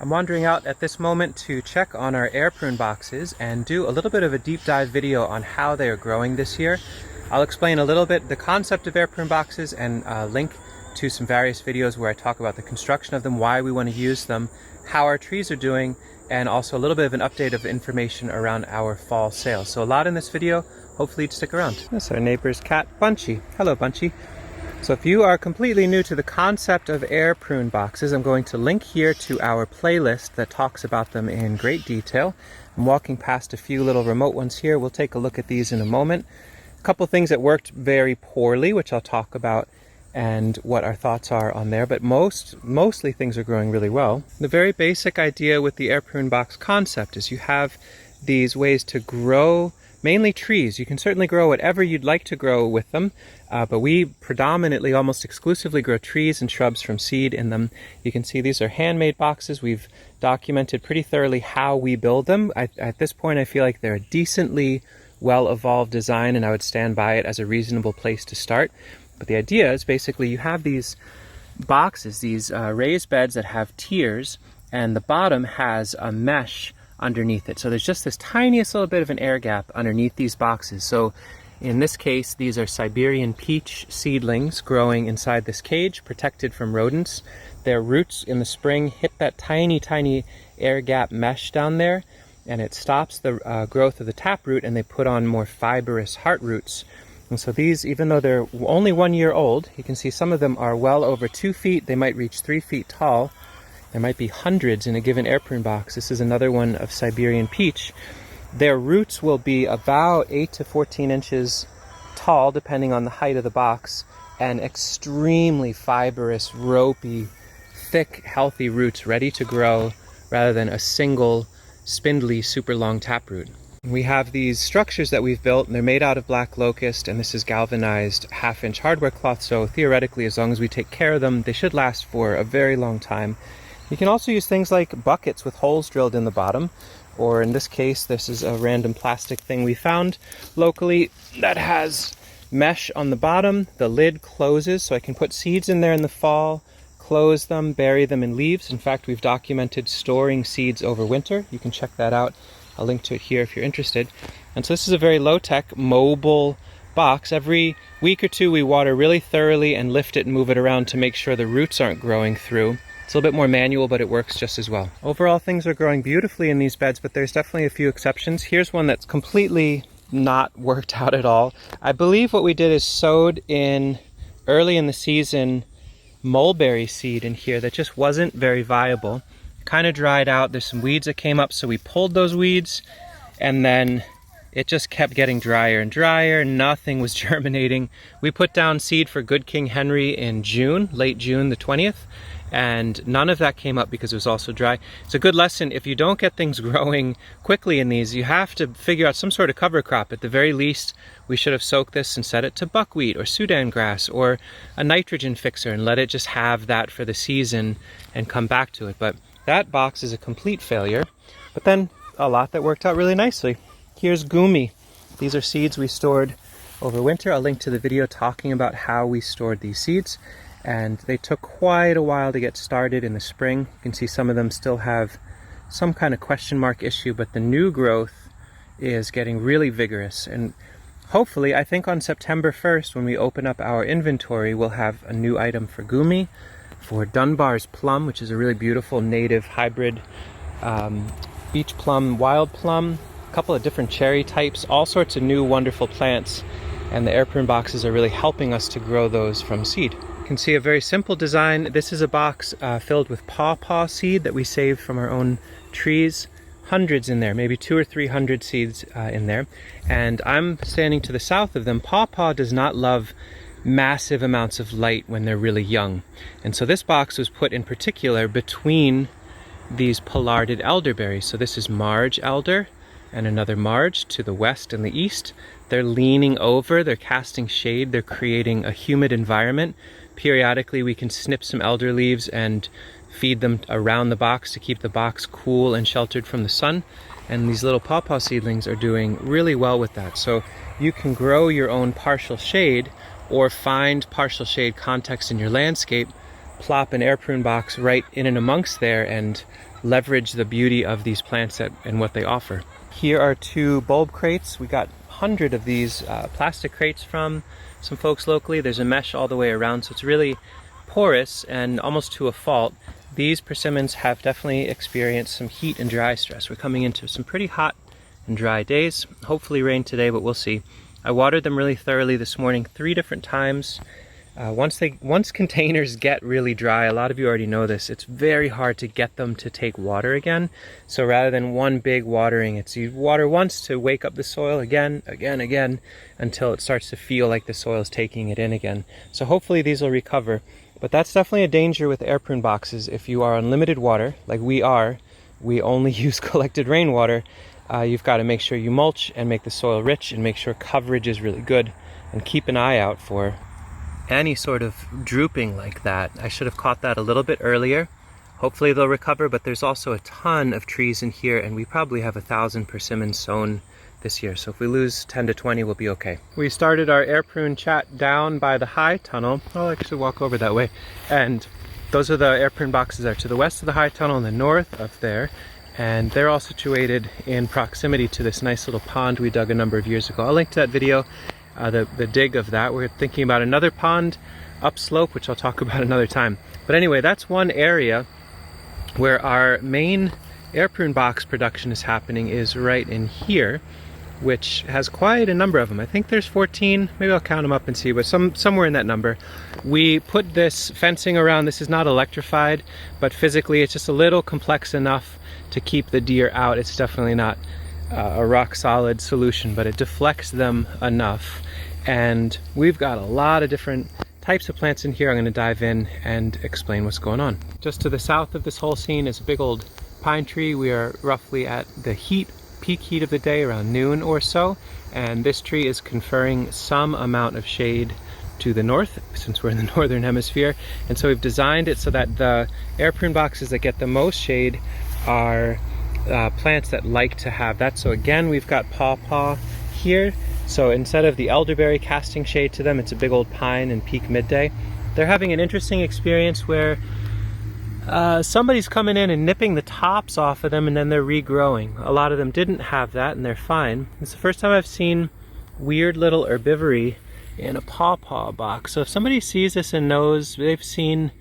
I'm wandering out at this moment to check on our air prune boxes and do a little bit of a deep dive video on how they are growing this year. I'll explain a little bit the concept of air prune boxes and link to some various videos where I talk about the construction of them, why we want to use them, how our trees are doing, and also a little bit of an update of information around our fall sales. So a lot in this video, hopefully you'd stick around. That's our neighbor's cat, Bunchy. Hello, Bunchy. So if you are completely new to the concept of air prune boxes, I'm going to link here to our playlist that talks about them in great detail. I'm walking past a few little remote ones here. We'll take a look at these in a moment. A couple things that worked very poorly, which I'll talk about, and what our thoughts are on there, but mostly things are growing really well. The very basic idea with the air prune box concept is you have these ways to grow mainly trees. You can certainly grow whatever you'd like to grow with them, but we predominantly, almost exclusively, grow trees and shrubs from seed in them. You can see these are handmade boxes. We've documented pretty thoroughly how we build them. At this point, I feel like they're a decently well-evolved design, and I would stand by it as a reasonable place to start. But the idea is basically you have these boxes, these raised beds that have tiers, and the bottom has a mesh underneath it. So there's just this tiniest little bit of an air gap underneath these boxes. So in this case, these are Siberian peach seedlings growing inside this cage, protected from rodents. Their roots in the spring hit that tiny, tiny air gap mesh down there, and it stops the growth of the taproot, and they put on more fibrous heart roots. And so these, even though they're only 1 year old, you can see some of them are well over 2 feet. They might reach 3 feet tall. There might be hundreds in a given air prune box. This is another one of Siberian peach. Their roots will be about 8 to 14 inches tall, depending on the height of the box, and extremely fibrous, ropey, thick, healthy roots ready to grow rather than a single, spindly, super long taproot. We have these structures that we've built, and they're made out of black locust, and this is galvanized 1/2-inch hardware cloth, so theoretically, as long as we take care of them, they should last for a very long time. You can also use things like buckets with holes drilled in the bottom, or in this case, this is a random plastic thing we found locally that has mesh on the bottom. The lid closes, so I can put seeds in there in the fall, close them, bury them in leaves. In fact, we've documented storing seeds over winter. You can check that out. I'll link to it here if you're interested. And so this is a very low-tech, mobile box. Every week or two, we water really thoroughly and lift it and move it around to make sure the roots aren't growing through. It's a little bit more manual, but it works just as well. Overall, things are growing beautifully in these beds, but there's definitely a few exceptions. Here's one that's completely not worked out at all. I believe what we did is sowed in early in the season mulberry seed in here that just wasn't very viable. Kind of dried out. There's some weeds that came up, so we pulled those weeds, and then it just kept getting drier and drier. Nothing was germinating. We put down seed for Good King Henry in June, late June the 20th, and none of that came up because it was also dry. It's a good lesson. If you don't get things growing quickly in these, you have to figure out some sort of cover crop. At the very least, we should have soaked this and set it to buckwheat or Sudan grass or a nitrogen fixer and let it just have that for the season and come back to it. But that box is a complete failure, but then a lot that worked out really nicely. Here's Gumi. These are seeds we stored over winter. I'll link to the video talking about how we stored these seeds, and they took quite a while to get started in the spring. You can see some of them still have some kind of question mark issue, but the new growth is getting really vigorous. And hopefully, I think on September 1st, when we open up our inventory, we'll have a new item for Gumi, for Dunbar's plum, which is a really beautiful native hybrid beach plum, wild plum, a couple of different cherry types, all sorts of new wonderful plants, and the air prune boxes are really helping us to grow those from seed. You can see a very simple design. This is a box filled with pawpaw seed that we saved from our own trees. Hundreds in there, maybe 200 or 300 seeds in there, and I'm standing to the south of them. Pawpaw does not love massive amounts of light when they're really young, and so this box was put in particular between these pollarded elderberries. So this is Marge elder and another Marge to the west and the east. They're leaning over, they're casting shade, they're creating a humid environment. Periodically we can snip some elder leaves and feed them around the box to keep the box cool and sheltered from the sun, and these little pawpaw seedlings are doing really well with that. So you can grow your own partial shade or find partial shade context in your landscape plop an air prune box right in and amongst there and leverage the beauty of these plants and what they offer. Here are 2 bulb crates. We got 100 of these plastic crates from some folks locally. There's a mesh all the way around, so it's really porous and almost to a fault. These persimmons have definitely experienced some heat and dry stress. We're coming into some pretty hot and dry days. Hopefully rain today, but we'll see. I watered them really thoroughly this morning 3 different times. Once containers get really dry, a lot of you already know this, it's very hard to get them to take water again. So rather than one big watering, it's you water once to wake up the soil again, until it starts to feel like the soil is taking it in again. So hopefully these will recover. But that's definitely a danger with air prune boxes. If you are on limited water, like we are, we only use collected rainwater, you've got to make sure you mulch and make the soil rich and make sure coverage is really good, and keep an eye out for any sort of drooping like that. I should have caught that a little bit earlier. Hopefully they'll recover, but there's also a ton of trees in here, and we probably have 1,000 persimmons sown this year. So if we lose 10 to 20, we'll be okay. We started our air prune chat down by the high tunnel. I'll actually walk over that way. And those are the air prune boxes that are to the west of the high tunnel and the north of there. And they're all situated in proximity to this nice little pond we dug a number of years ago. I'll link to that video. The dig of that. We're thinking about another pond upslope, which I'll talk about another time. But anyway, that's one area where our main air prune box production is happening, is right in here, which has quite a number of them. I think there's 14, maybe I'll count them up and see, but somewhere in that number. We put this fencing around. This is not electrified, but physically it's just a little complex enough to keep the deer out. It's definitely not a rock solid solution, but it deflects them enough. And we've got a lot of different types of plants in here. I'm going to dive in and explain what's going on. Just to the south of this whole scene is a big old pine tree. We are roughly at the peak heat of the day, around noon or so, and this tree is conferring some amount of shade to the north, since we're in the northern hemisphere. And so we've designed it so that the air prune boxes that get the most shade are plants that like to have that. So again, we've got pawpaw here. So instead of the elderberry casting shade to them, it's a big old pine in peak midday. They're having an interesting experience where somebody's coming in and nipping the tops off of them, and then they're regrowing. A lot of them didn't have that, and they're fine. It's the first time I've seen weird little herbivory in a pawpaw box. So if somebody sees this and knows, they've seen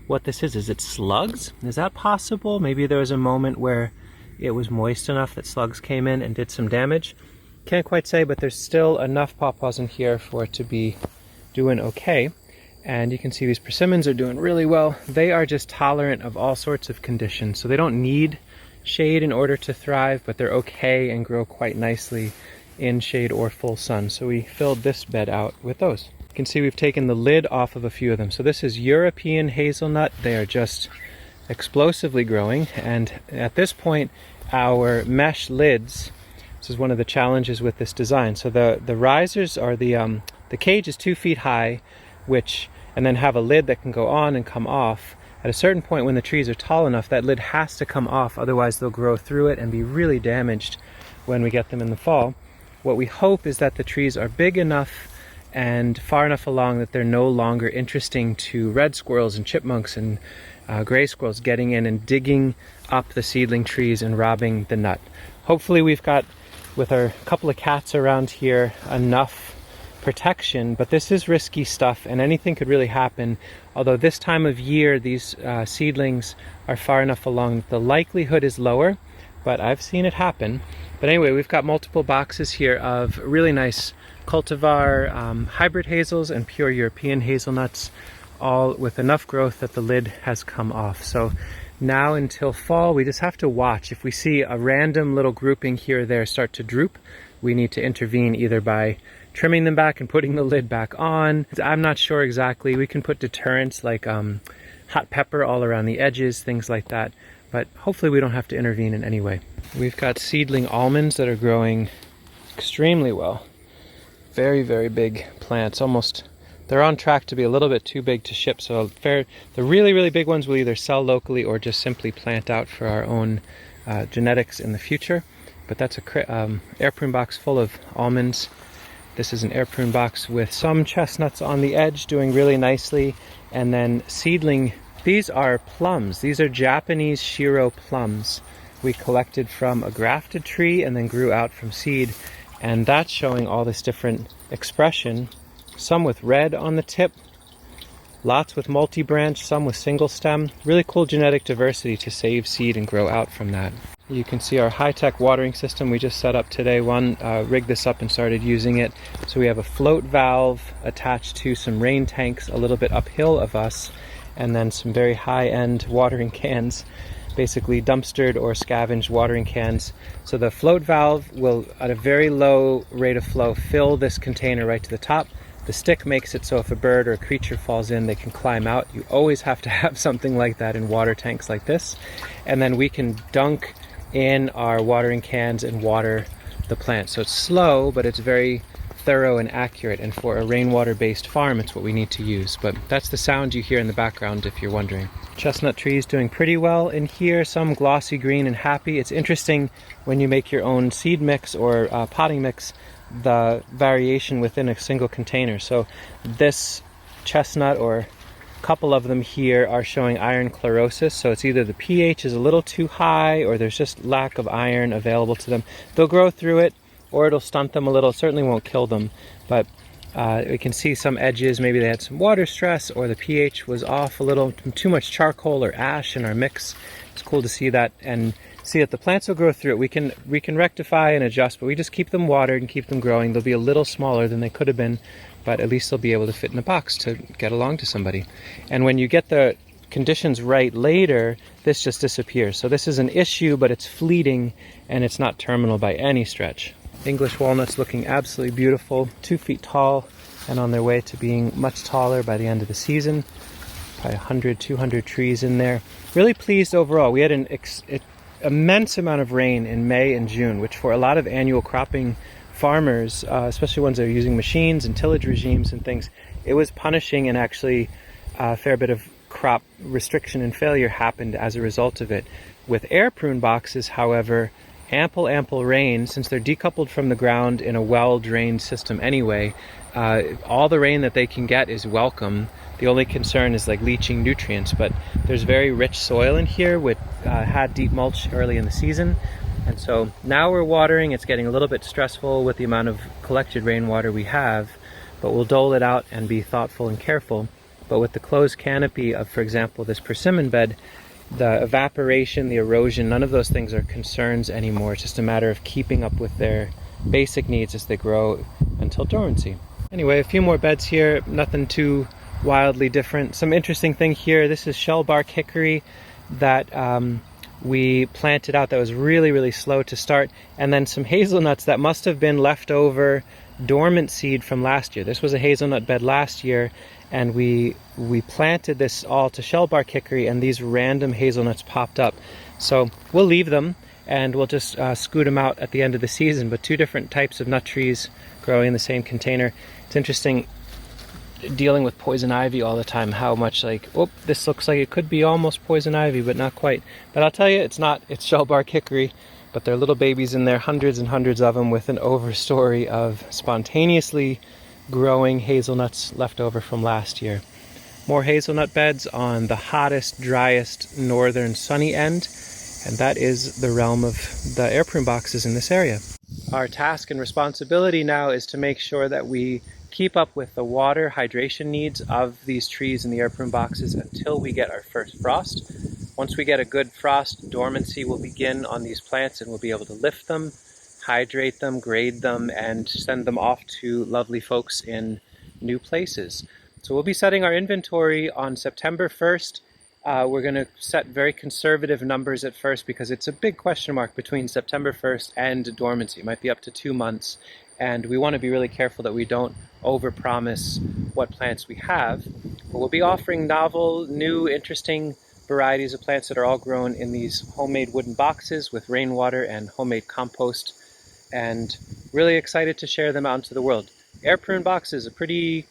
what this is it slugs? Is that possible? Maybe there was a moment where it was moist enough that slugs came in and did some damage. Can't quite say, but there's still enough pawpaws in here for it to be doing okay. And you can see these persimmons are doing really well. They are just tolerant of all sorts of conditions. So they don't need shade in order to thrive, but they're okay and grow quite nicely in shade or full sun. So we filled this bed out with those. You can see we've taken the lid off of a few of them. So this is European hazelnut. They are just explosively growing. And at this point, our mesh lids, this is one of the challenges with this design. So the risers are the cage is 2 feet high, and then have a lid that can go on and come off. At a certain point when the trees are tall enough, that lid has to come off, otherwise they'll grow through it and be really damaged when we get them in the fall. What we hope is that the trees are big enough and far enough along that they're no longer interesting to red squirrels and chipmunks and gray squirrels getting in and digging up the seedling trees and robbing the nut. Hopefully we've got, with our couple of cats around here, enough protection, but this is risky stuff and anything could really happen. Although this time of year these seedlings are far enough along that the likelihood is lower, but I've seen it happen. But anyway, we've got multiple boxes here of really nice cultivar hybrid hazels and pure European hazelnuts, all with enough growth that the lid has come off. So now until fall, we just have to watch. If we see a random little grouping here or there start to droop, we need to intervene either by trimming them back and putting the lid back on. I'm not sure exactly. We can put deterrents like hot pepper all around the edges, things like that. But hopefully we don't have to intervene in any way. We've got seedling almonds that are growing extremely well. Very, very big plants. Almost, they're on track to be a little bit too big to ship. So the really, really big ones we'll either sell locally or just simply plant out for our own genetics in the future. But that's a air prune box full of almonds. This is an air prune box with some chestnuts on the edge doing really nicely, and then seedling These are plums. These are Japanese Shiro plums we collected from a grafted tree and then grew out from seed. And that's showing all this different expression. Some with red on the tip, lots with multi-branch, some with single stem. Really cool genetic diversity to save seed and grow out from that. You can see our high-tech watering system we just set up today. Rigged this up and started using it. So we have a float valve attached to some rain tanks a little bit uphill of us, and then some very high-end watering cans, basically dumpstered or scavenged watering cans. So the float valve will, at a very low rate of flow, fill this container right to the top. The stick makes it so if a bird or a creature falls in, they can climb out. You always have to have something like that in water tanks like this. And then we can dunk in our watering cans and water the plants. So it's slow, but it's very thorough and accurate. And for a rainwater-based farm, it's what we need to use. But that's the sound you hear in the background if you're wondering. Chestnut trees doing pretty well in here, some glossy green and happy. It's interesting when you make your own seed mix or potting mix, the variation within a single container. So this chestnut, or a couple of them here, are showing iron chlorosis. So it's either the pH is a little too high or there's just lack of iron available to them. They'll grow through it, or it'll stunt them a little. It certainly won't kill them, but we can see some edges. Maybe they had some water stress, or the pH was off a little, too much charcoal or ash in our mix. It's cool to see that and see that the plants will grow through it. We can rectify and adjust, but we just keep them watered and keep them growing. They'll be a little smaller than they could have been, but at least they'll be able to fit in a box to get along to somebody. And when you get the conditions right later, this just disappears. So this is an issue, but it's fleeting and it's not terminal by any stretch. English walnuts looking absolutely beautiful, 2 feet tall, and on their way to being much taller by the end of the season. Probably 100, 200 trees in there. Really pleased overall. We had an immense amount of rain in May and June, which for a lot of annual cropping farmers, especially ones that are using machines and tillage regimes and things, it was punishing, and actually a fair bit of crop restriction and failure happened as a result of it. With air prune boxes, however, ample rain, since they're decoupled from the ground in a well-drained system anyway, all the rain that they can get is welcome. The only concern is like leaching nutrients, but there's very rich soil in here with had deep mulch early in the season. And so now we're watering. It's getting a little bit stressful with the amount of collected rainwater we have, but we'll dole it out and be thoughtful and careful. But with the closed canopy of, for example, this persimmon bed, the evaporation, the erosion, none of those things are concerns anymore. It's just a matter of keeping up with their basic needs as they grow until dormancy. Anyway, a few more beds here, nothing too wildly different. Some interesting thing here, this is shellbark hickory that we planted out that was really slow to start, and then some hazelnuts that must have been leftover dormant seed from last year. This was a hazelnut bed last year, and we planted this all to shellbark hickory, and these random hazelnuts popped up. So we'll leave them and we'll just scoot them out at the end of the season. But 2 different types of nut trees growing in the same container. It's interesting dealing with poison ivy all the time, how much like, oh, this looks like it could be almost poison ivy, but not quite. But I'll tell you, it's not. It's shellbark hickory, but there are little babies in there, hundreds and hundreds of them, with an overstory of spontaneously growing hazelnuts left over from last year. More hazelnut beds on the hottest, driest, northern sunny end, and that is the realm of the air prune boxes in this area. Our task and responsibility now is to make sure that we keep up with the water hydration needs of these trees in the air prune boxes until we get our first frost. Once we get a good frost, dormancy will begin on these plants, and we'll be able to lift them, hydrate them, grade them, and send them off to lovely folks in new places. So we'll be setting our inventory on September 1st. We're going to set very conservative numbers at first because it's a big question mark between September 1st and dormancy. It might be up to 2 months, and we want to be really careful that we don't overpromise what plants we have. But we'll be offering novel, new, interesting varieties of plants that are all grown in these homemade wooden boxes with rainwater and homemade compost, and really excited to share them out into the world. Air prune box is a pretty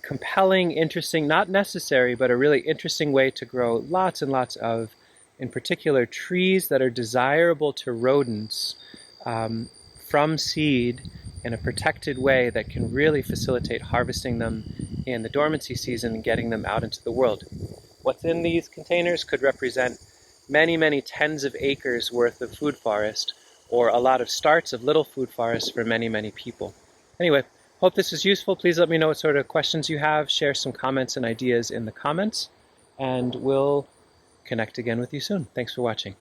compelling, interesting, not necessary, but a really interesting way to grow lots and lots of, in particular, trees that are desirable to rodents from seed in a protected way that can really facilitate harvesting them in the dormancy season and getting them out into the world. what's in these containers could represent many, many tens of acres worth of food forest, or a lot of starts of little food forests for many, many people. Anyway, hope this is useful. Please let me know what sort of questions you have. Share some comments and ideas in the comments, and we'll connect again with you soon. Thanks for watching.